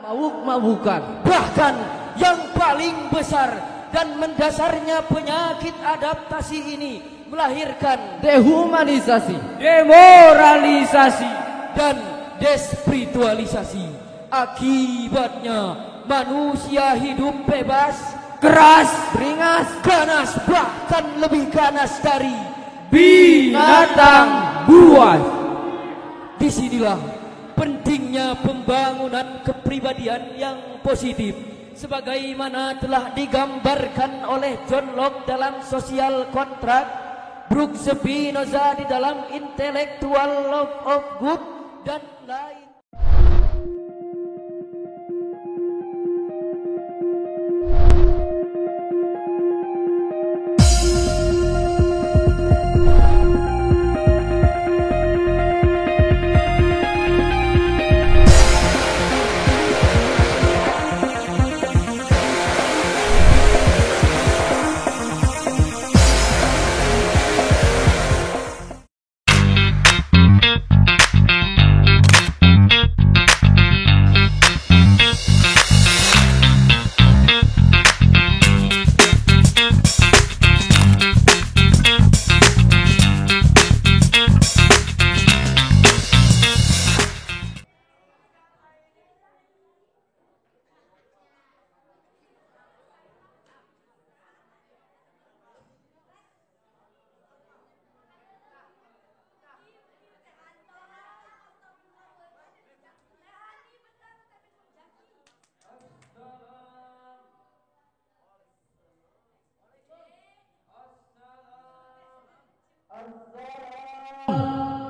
mabuk-mabukan, bahkan yang paling besar dan mendasarnya penyakit adaptasi ini melahirkan dehumanisasi, demoralisasi, dan despiritualisasi. Akibatnya manusia hidup bebas, keras, beringas, ganas, bahkan lebih ganas dari binatang buas. Disinilah pentingnya pembangunan kepribadian yang positif, sebagaimana telah digambarkan oleh John Locke dalam Social Contract, Brooks Spinoza di dalam Intellectual Love of Good, dan lain.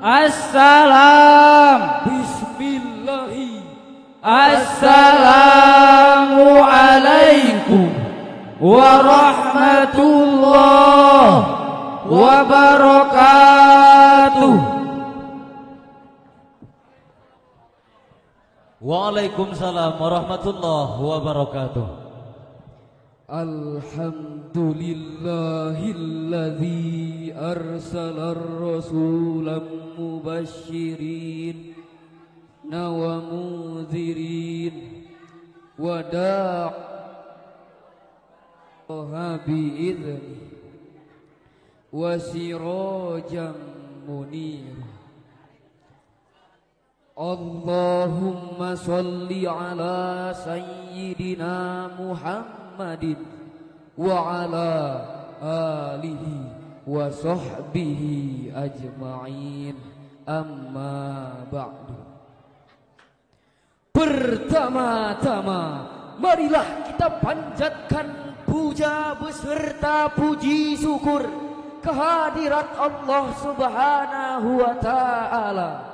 Assalam, Bismillahi, assalamualaikum warahmatullahi wabarakatuh. Waalaikumsalam warahmatullahi wabarakatuh. Alhamdulillahilladzi arsalar rasulam mubasyirin wa mudhirin wa da'a bi'idznih wa sirajan munir. Allahumma salli ala sayyidina Muhammadin wa ala alihi wa sahbihi ajma'in, amma ba'du. Pertama-tama marilah kita panjatkan puja beserta puji syukur kehadirat Allah Subhanahu wa ta'ala.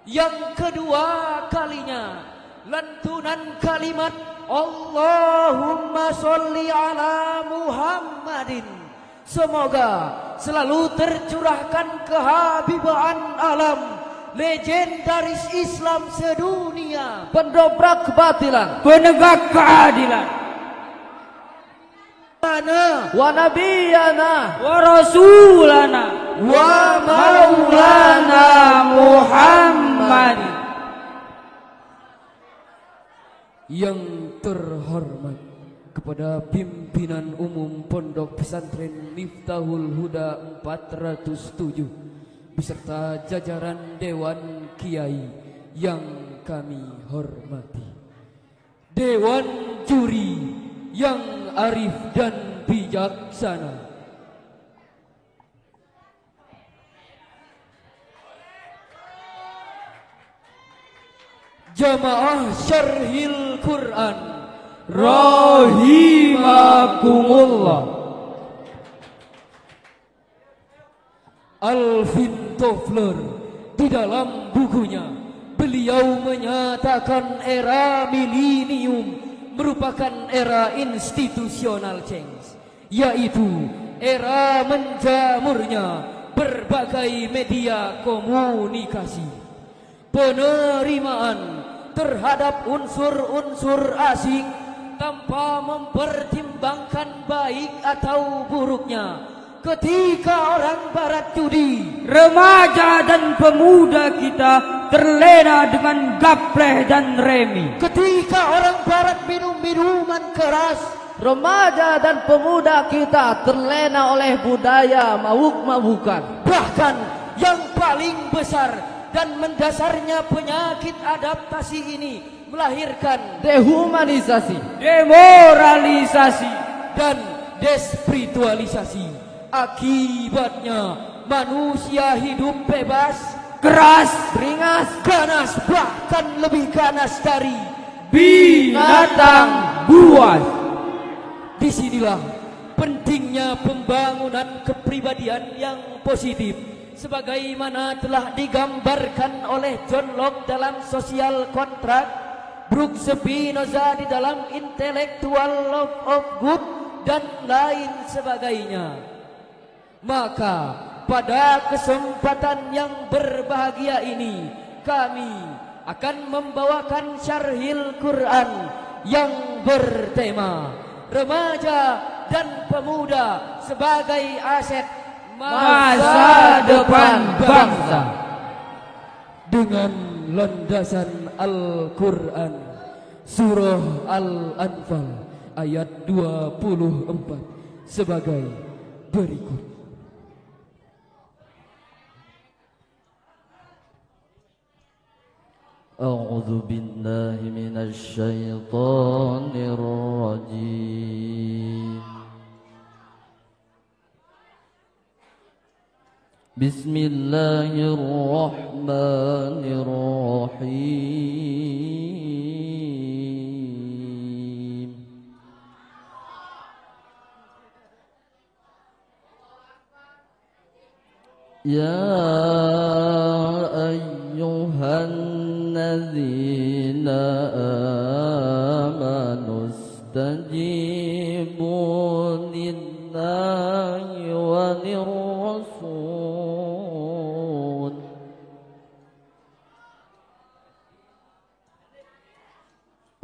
Yang kedua kalinya lantunan kalimat Allahumma sholli ala Muhammadin semoga selalu tercurahkan kehabibaan alam legendaris Islam sedunia, Pendobrak kebatilan, penegak keadilan, wa nabiyana wa rasulana wa maulana Muhammad. Yang terhormat kepada pimpinan umum Pondok Pesantren Miftahul Huda 407 beserta jajaran Dewan Kiai yang kami hormati, Dewan Juri yang arif dan bijaksana, Jamaah Syarhil Quran rahimakumullah. Alvin Toffler di dalam bukunya beliau menyatakan era milenium merupakan era institutional change, yaitu era menjamurnya berbagai media komunikasi, penerimaan terhadap unsur-unsur asing tanpa mempertimbangkan baik atau buruknya. Ketika orang barat judi, remaja dan pemuda kita terlena dengan gapleh dan remi. Ketika orang barat minum minuman keras, remaja dan pemuda kita terlena oleh budaya mabuk-mabukan. bahkan yang paling besar dan mendasarnya penyakit adaptasi ini melahirkan Dehumanisasi, Demoralisasi dan despiritualisasi. Akibatnya manusia hidup bebas, keras beringas, ganas, bahkan lebih ganas dari. binatang buas. Disinilah pentingnya pembangunan kepribadian yang positif, sebagaimana telah digambarkan oleh John Locke dalam Social Contract, Brooks Spinoza di dalam Intellectual Love of Good, dan lain sebagainya. Maka pada kesempatan yang berbahagia ini, kami akan membawakan syarhil Quran yang bertema remaja dan pemuda sebagai aset Masa depan bangsa. dengan landasan Al-Quran, Surah Al-Anfal ayat 24 sebagai berikut. A'udzu billahi minasy syaithanir rajim. Bismillahirrahmanirrahim. Ya ayyuhalladzina amanu istajibu lillahi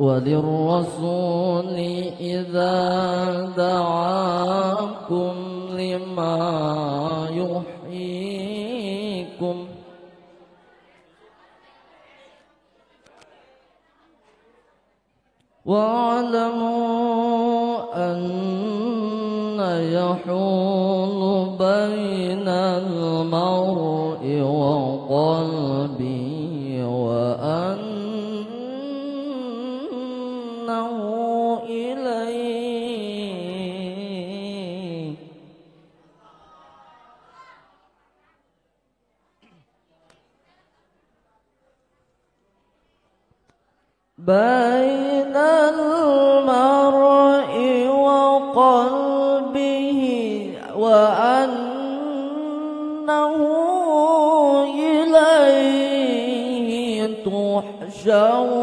wa lirrasul idza da'akum lima yuhyikum wa'lamu anna yahulu bainal mar'i wa qalbi wa annahu ilayhi bainal mar'i wa qalbihi wa annahu ilayhi tuhsyarun.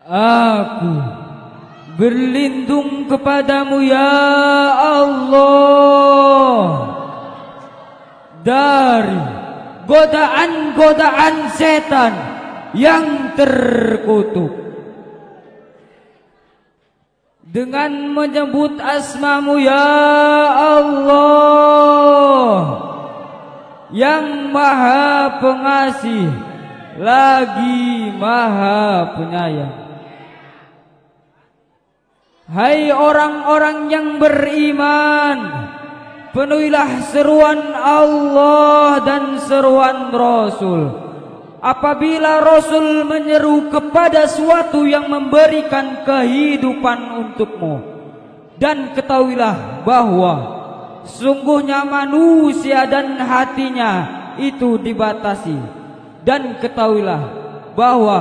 Aku berlindung kepadamu ya Allah dari godaan-godaan setan yang terkutuk. Dengan menyebut asmamu ya Allah yang maha pengasih lagi maha penyayang. Hai orang-orang yang beriman, penuhilah seruan Allah dan seruan Rasul. Apabila Rasul menyeru kepada suatu yang memberikan kehidupan untukmu, dan ketahuilah bahwa sungguhnya manusia dan hatinya itu dibatasi, dan ketahuilah bahwa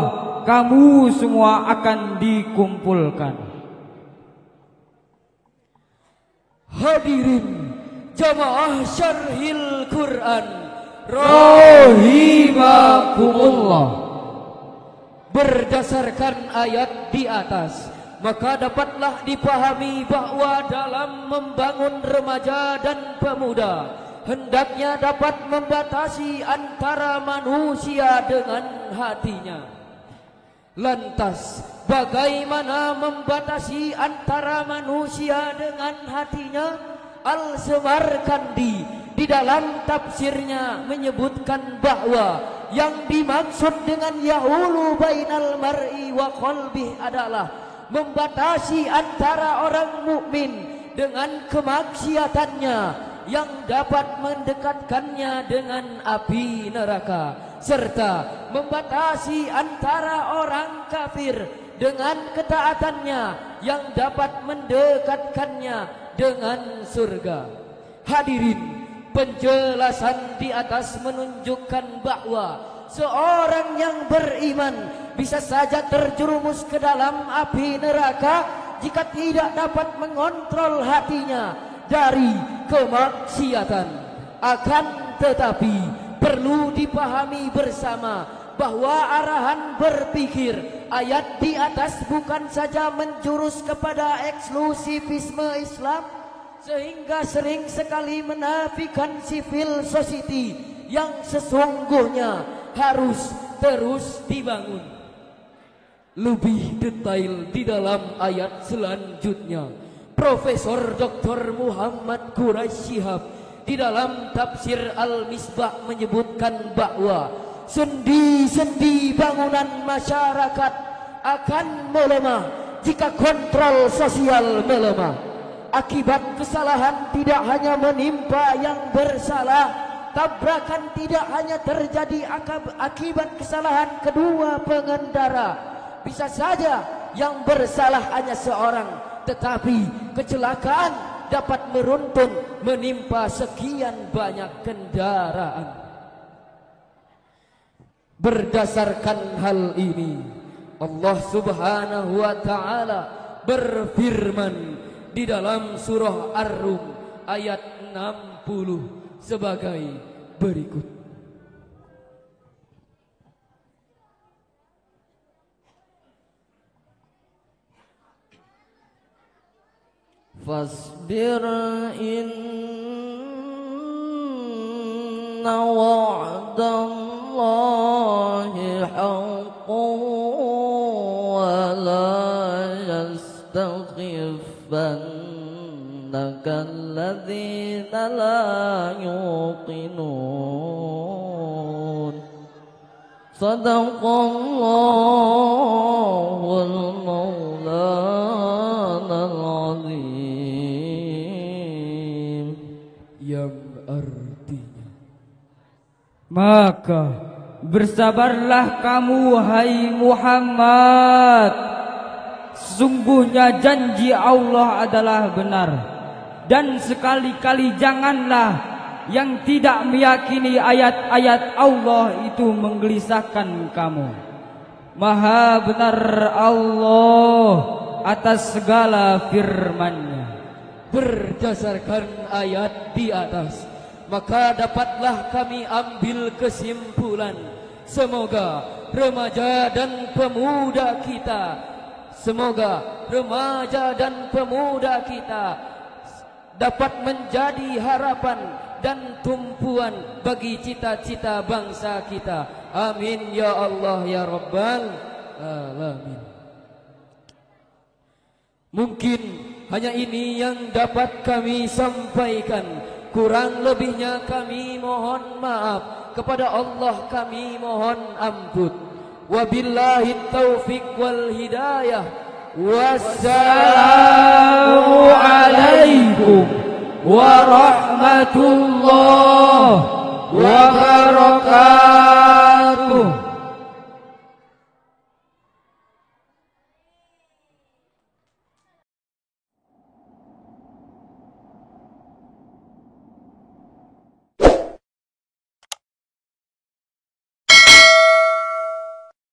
kamu semua akan dikumpulkan. Hadirin jamaah syarhil Quran Rahimakumullah. Berdasarkan ayat di atas, maka dapatlah dipahami bahwa dalam membangun remaja dan pemuda hendaknya dapat membatasi antara manusia dengan hatinya. Lantas bagaimana membatasi antara manusia dengan hatinya. Al-Samarkandi di dalam tafsirnya menyebutkan bahwa yang dimaksud dengan yahulu bainal mar'i wa qalbih adalah membatasi antara orang mukmin dengan kemaksiatannya yang dapat mendekatkannya dengan api neraka, serta membatasi antara orang kafir dengan ketaatannya yang dapat mendekatkannya dengan surga. Hadirin, penjelasan di atas menunjukkan bahwa seorang yang beriman bisa saja terjerumus ke dalam api neraka jika tidak dapat mengontrol hatinya dari kemaksiatan. Akan tetapi perlu dipahami bersama bahwa arahan berpikir ayat di atas bukan saja menjurus kepada eksklusifisme Islam, sehingga sering sekali menafikan civil society yang sesungguhnya harus terus dibangun. Lebih detail di dalam ayat selanjutnya, Profesor Dr. Muhammad Quraisy Shihab di dalam tafsir Al-Misbah menyebutkan bahwa sendi-sendi bangunan masyarakat akan melemah jika kontrol sosial melemah. Akibat kesalahan tidak hanya menimpa yang bersalah, tabrakan tidak hanya terjadi akibat kesalahan kedua pengendara. Bisa saja yang bersalah hanya seorang, tetapi kecelakaan dapat beruntun menimpa sekian banyak kendaraan. Berdasarkan hal ini, Allah Subhanahu wa taala berfirman di dalam surah Ar-Rum ayat 60 sebagai berikut. Fasbir inna wa'dallahi haqqun wa la yastakhifannaka alladhina la yuqinun. Sadaqallahul maulanal azim. Yang artinya, maka bersabarlah kamu hai Muhammad, sesungguhnya janji Allah adalah benar, dan sekali-kali janganlah yang tidak meyakini ayat-ayat Allah itu menggelisahkan kamu. Maha benar Allah atas segala firman-Nya. Berdasarkan ayat di atas, maka dapatlah kami ambil kesimpulan, semoga remaja dan pemuda kita dapat menjadi harapan dan tumpuan bagi cita-cita bangsa kita. Amin ya Allah ya Rabbal Alamin. Mungkin hanya ini yang dapat kami sampaikan. Kurang lebihnya kami mohon maaf. Kepada Allah kami mohon ampun. Wabillahi taufiq wal hidayah. Wassalamu alaikum warahmatullahi wabarakatuh.